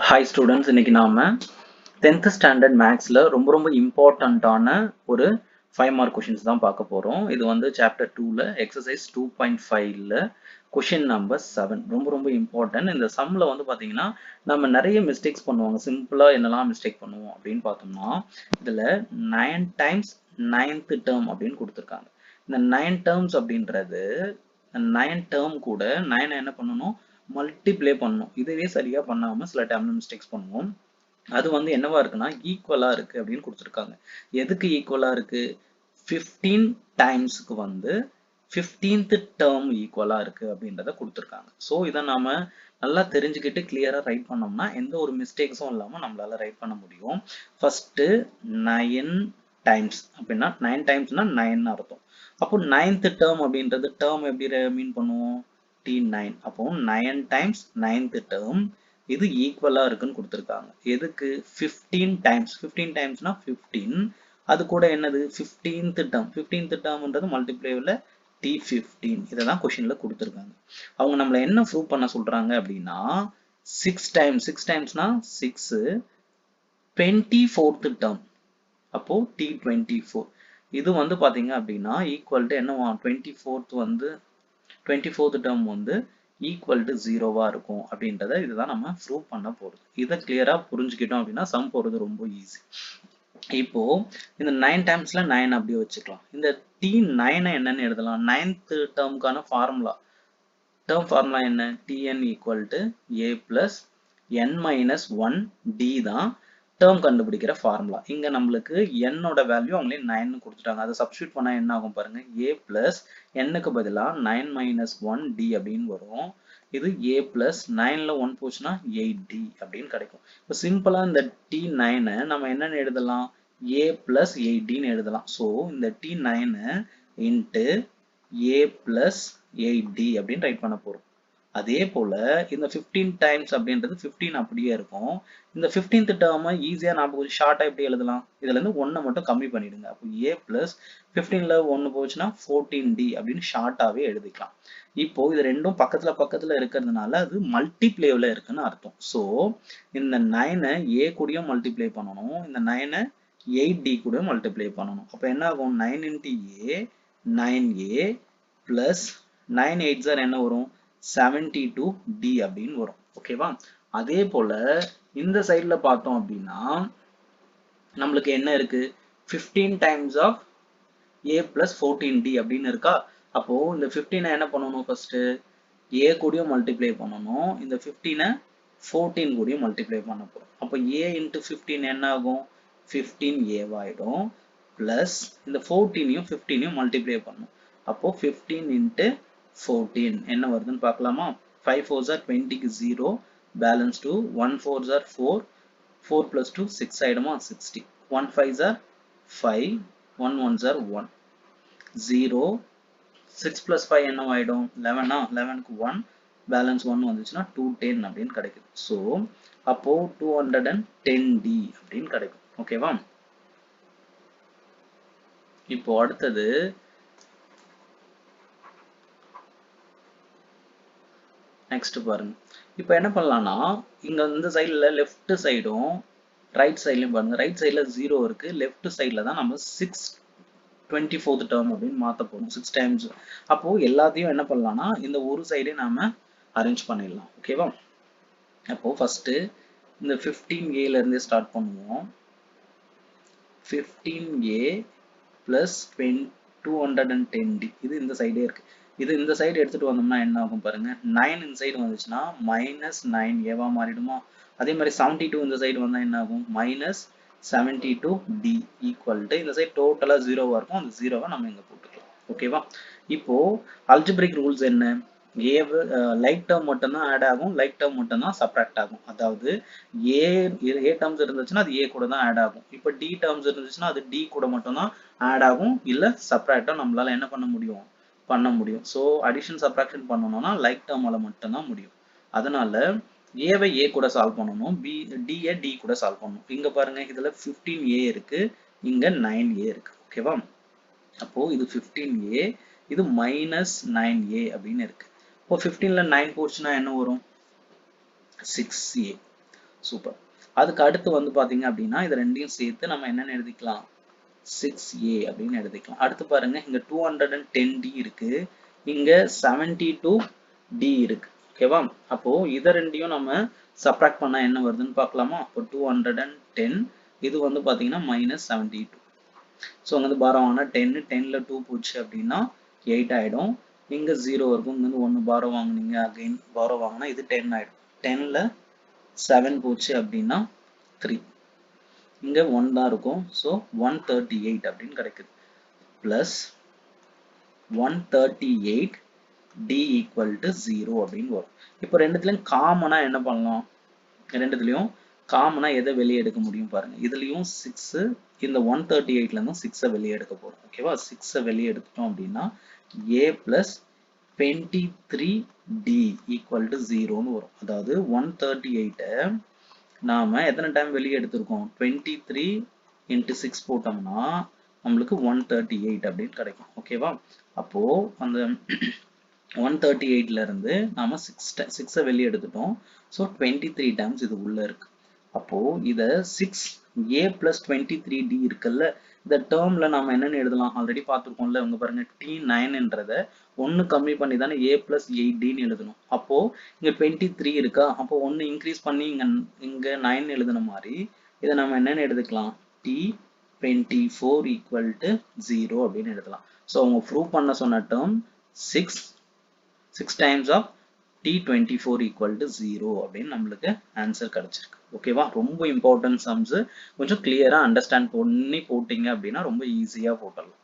Hi students, இன்னைக்கு நாம 10th standard mathsல ரொம்ப இம்பார்ட்டன்ட்டான ஒரு 5 mark questions தான் பார்க்க போறோம். இது வந்து chapter 2ல exercise 2.5ல question number 7 ரொம்ப இம்பார்ட்டன்ட். இந்த சம்ல வந்து பாத்தீங்கன்னா நம்ம நிறைய மிஸ்டேக்ஸ் பண்ணுவாங்க. சிம்பிளா என்னெல்லாம் மிஸ்டேக் பண்ணுவோம் அப்படின்னு பார்த்தோம்னா இதுல 9 times 9th term அப்படின்னு கொடுத்திருக்காங்க. இந்த 9 terms அப்படின்றது 9 term கூட 9 என்ன பண்ணணும், மல்டிப்ளை பண்ணணும். இதுவே சரியா பண்ணாம சில டைம்ல மிஸ்டேக்ஸ் பண்ணுவோம். அது வந்து என்னவா இருக்குன்னா ஈக்குவலா இருக்கு அப்படின்னு கொடுத்துருக்காங்க. எதுக்கு ஈக்குவலா இருக்கு? 15 டைம்ஸ்க்கு வந்து 15th டேர்ம் ஈக்குவலா இருக்கு அப்படின்றத கொடுத்துருக்காங்க. ஸோ இதை நாம நல்லா தெரிஞ்சுக்கிட்டு கிளியரா ரைட் பண்ணோம்னா எந்த ஒரு மிஸ்டேக்ஸும் இல்லாம நம்மளால ரைட் பண்ண முடியும். ஃபர்ஸ்ட் 9 டைம்ஸ் அப்படின்னா 9 டைம்ஸ்னா 9 அர்த்தம். அப்போ 9th டேர்ம் அப்படின்றது டேர்ம் எப்படி மீன் பண்ணுவோம்? T9. அப்போ 9 டைம்ஸ் 9th டேர்ம் இது ஈக்குவலா இருக்குன்னு கொடுத்துருக்காங்க. எதுக்கு? 15 டைம்ஸ். 15 டைம்ஸ்னா 15. அது கூட என்னது? 15th term. 15th டேர்ம்ன்றது மல்டிப்ளைல T15. இதை தான் கொஸ்டின்ல கொடுத்துருக்காங்க. அவங்க நம்மள என்ன ப்ரூவ் பண்ண சொல்றாங்க அப்படின்னா 6 டைம்ஸ். 6 டைம்ஸ்னா 6. 24th term. அப்போ T24. இது வந்து பாத்தீங்க அப்படின்னா ஈக்குவல் டு என்னவா? 24th வந்து 24th டேர்ம் வந்து ஈக்குவல் டு 0வா இருக்கும் அப்படின்றத இதுதான் நம்ம ப்ரூவ் பண்ண போறது. இதை கிளியரா புரிஞ்சுக்கிட்டோம் அப்படின்னா சம் போறது ரொம்ப ஈஸி. இப்போ இந்த 9 டைம்ஸ்ல 9 அப்படியே வச்சுக்கலாம். இந்த T9 என்னன்னு எழுதலாம்? 9th டேர்முக்கான ஃபார்முலா. டேர்ம் ஃபார்முலா என்ன? Tn equal to a plus n minus 1d தான் டேர்ம் கண்டுபிடிக்கிற ஃபார்முலா. இங்க நம்மளுக்கு n ஓட வேல்யூ அவங்களே 9 கொடுத்துட்டாங்க. அதை சப்ஸ்டியூட் பண்ணா என்ன ஆகும் பாருங்க. a பிளஸ் n-க்கு பதிலா 9 மைனஸ் 1d அப்படின்னு வரும். இது a பிளஸ் 9ல 1 போச்சுன்னா 8d அப்படின்னு கிடைக்கும். இப்போ சிம்பிளா இந்த T9 நம்ம என்னன்னு எழுதலாம்? a பிளஸ் 8dன்னு எழுதலாம். ஸோ இந்த T9 into a plus 8d அப்படின்னு ரைட் பண்ண போறோம். அதே போல இந்த 15 டைம்ஸ் அப்படின்றது 15 அப்படியே இருக்கும். இந்த 15th டேர்மை ஈஸியா நான் கொஞ்சம் ஷார்ட்டா எப்படி எழுதலாம்? இதுல இருந்து 1 மட்டும் கம்மி பண்ணிடுங்க. அப்போ a பிளஸ் 15ல 1 போச்சுன்னா 14d அப்படின்னு ஷார்ட்டாவே எழுதிக்கலாம். இப்போ இது ரெண்டும் பக்கத்துல இருக்கிறதுனால அது மல்டிப்ளேவ்ல இருக்குன்னு அர்த்தம். ஸோ இந்த 9 a கூடயும் மல்டிப்ளை பண்ணணும். இந்த 9 8d கூட மல்டிப்ளை பண்ணணும். அப்போ என்ன ஆகும்? 9 into a 9a plus 9 8s என்ன வரும்? 72d அப்படின்னு வரும். ஓகேவா? அதே போல இந்த சைடுல பார்த்தோம் அப்படின்னா நம்மளுக்கு என்ன இருக்கு? 15 times of a plus 14d அப்படின்னு இருக்கா? அப்போ இந்த 15 என்ன பண்ணணும்? ஃபர்ஸ்ட் a கூடயும் மல்டிப்ளை பண்ணணும். இந்த 15 14 கூடயும் மல்டிப்ளை பண்ண போறோம். அப்போ a into 15 என்ன ஆகும்? 15a ஆயிடும். பிளஸ் இந்த 14யும் 15யும் மல்டிப்ளை பண்ணணும். அப்போ 15 into 14 என்ன வருதுன்னு பார்க்கலாமா? 5 4s are 20க்கு 0 balance 2 1 4s are 4 4 plus 2 6 ஆயிடுமா? 60 1 5s are 5 1 1s are 1 0 6 plus 5 என்ன ஆயிடும்? 11 11க்கு 1 பேலன்ஸ் 1 வந்துச்சுன்னா 210 அப்படின்னு கிடைக்குது. ஸோ அப்போ 210d அப்படின்னு கிடைக்கும். ஓகேவா? இப்போ அடுத்தது நெக்ஸ்ட் பாருங்க. இப்போ என்ன பண்ணலாம்னா இங்க இந்த சைடுல லெஃப்ட் சைடும் ரைட் சைட்லயும் பாருங்க. ரைட் சைடுல 0 இருக்கு. லெஃப்ட் சைடுல தான் நம்ம 6 24th டேர்ம் அப்படின்னு மாத்த போறோம். 6 டைம்ஸ். அப்போ எல்லாத்தையும் என்ன பண்ணலாம்னா இந்த ஒரு சைடே நாம அரேஞ்ச் பண்ணிடலாம். ஓகேவா? அப்போ ஃபர்ஸ்ட் இந்த 15a இருந்தே ஸ்டார்ட் பண்ணுவோம். 15a பிளஸ் 210d இது இந்த சைடே இருக்கு. இது இந்த சைடு எடுத்துட்டு வந்தோம்னா என்ன ஆகும் பாருங்க. 9 இந்த சைடு வந்துச்சுன்னா மைனஸ் 9 ஏவா மாறிடுமா? அதே மாதிரி 72 இந்த சைடு வந்தா என்ன ஆகும்? மைனஸ் 72d ஈக்குவல் டு இந்த சைடு டோட்டலா 0வா இருக்கும். அந்த 0வை நம்ம இங்க போட்டுக்கலாம். ஓகேவா? இப்போ அல்ஜிப்ரிக் ரூல்ஸ் என்ன? லைக் டேர்ம் மட்டும் தான் ஆட் ஆகும். லைக் டேர்ம் மட்டும் தான் சப்ராக்ட் ஆகும். அதாவது a டேர்ம்ஸ் இருந்துச்சுன்னா அது a கூட தான் ஆட் ஆகும். இப்போ d டேர்ம்ஸ் இருந்துச்சுன்னா அது d கூட மட்டும் தான் ஆட் ஆகும். இல்ல சப்ராக்டா நம்மளால என்ன பண்ண முடியும்? பண்ண முடியும். ஸோ அடிஷன் சப்ராக்ஷன் பண்ணணும்னா லைக் டேர்மால மட்டும் தான் முடியும். அதனால ஏவை a கூட சால்வ் பண்ணணும். d கூட சால்வ் பண்ணணும். இங்க பாருங்க இதுல 15a இருக்கு. இங்க 9a இருக்கு. ஓகேவா? அப்போ இது 15a இது மைனஸ் 9a அப்படின்னு இருக்கு. இப்போ 15ல 9 போச்சுன்னா என்ன வரும்? 6a. சூப்பர். அதுக்கு அடுத்து வந்து பாத்தீங்க அப்படின்னா இது ரெண்டையும் சேர்த்து நம்ம என்னன்னு எழுதிக்கலாம், 6a அப்படின்னு எழுதிக்கலாம். அடுத்து பாருங்க இங்க 210d இருக்கு, இங்க 72d இருக்கு. ஓகேவா? அப்போ இத ரெண்டையும் நம்ம சப்ட்ராக்ட் பண்ணா என்ன வருதுன்னு பார்க்கலாமா? அப்போ 210, இது வந்து பாத்தீங்கன்னா -72. ஸோ அங்க வந்து பாரம் வாங்கினா 10, 10ல 2 போச்சு அப்படின்னா 8 ஆயிடும். இங்க 0 இருக்கும், இங்க வந்து 1 பாரம் வாங்குனீங்க, அகைன் பாரம் வாங்கினா இது 10 ஆயிடும். 10ல 7 போச்சு அப்படின்னா 3, இங்க 1 தான் இருக்கும். ஸோ 138 அப்படின்னு கிடைக்குது. பிளஸ் 138 d ஈக்குவல் டு 0 அப்படின்னு வரும். இப்போ ரெண்டுத்துலயும் காமனா என்ன பண்ணலாம், ரெண்டுத்துலயும் காமனா எதை வெளியே எடுக்க முடியும் பாருங்க. இதுலயும் 6, இந்த 138ல இருந்தும் 6 வெளியே எடுக்க போறோம். ஓகேவா? 6 வெளியே எடுத்துட்டோம் அப்படின்னா a plus 23d equal to 0ன்னு வரும். அதாவது 138 நாம எத்தனை டைம் வெளியே எடுத்திருக்கோம், 23 into 6 போட்டோம்னா நம்மளுக்கு 138 அப்படின்னு கிடைக்கும். ஓகேவா? அப்போ அந்த 138ல இருந்து நாம 6 வெளியே எடுத்துட்டோம். ஸோ 23 டைம்ஸ் இது உள்ள இருக்கு. அப்போ இத 6a plus 23d இருக்குல்ல, இந்த டேர்ம்ல நாம என்னன்னு எழுதலாம், ஆல்ரெடி பார்த்துருக்கோம்ல. உங்க பாருங்க t9ன்றத 1 கம்மி பண்ணி தானே a plus 8dன்னு எழுதணும். அப்போ இங்க 23 இருக்கா, அப்போ 1 இன்க்ரீஸ் பண்ணி இங்க 9 எழுதுன மாதிரி இதை நம்ம என்னன்னு எழுதிக்கலாம், t24 equal to 0 அப்படின்னு எழுதலாம். ஸோ அவங்க ப்ரூவ் பண்ண சொன்ன term 6 times of t24 equal to 0 அப்படின்னு நம்மளுக்கு ஆன்சர் கிடைச்சிருக்கு. ஓகேவா? ரொம்ப இம்பார்ட்டன்ட் சம்ஸ், கொஞ்சம் கிளியரா அண்டர்ஸ்டாண்ட் பண்ணி போட்டீங்க அப்படின்னா ரொம்ப ஈஸியா போட்டலாம்.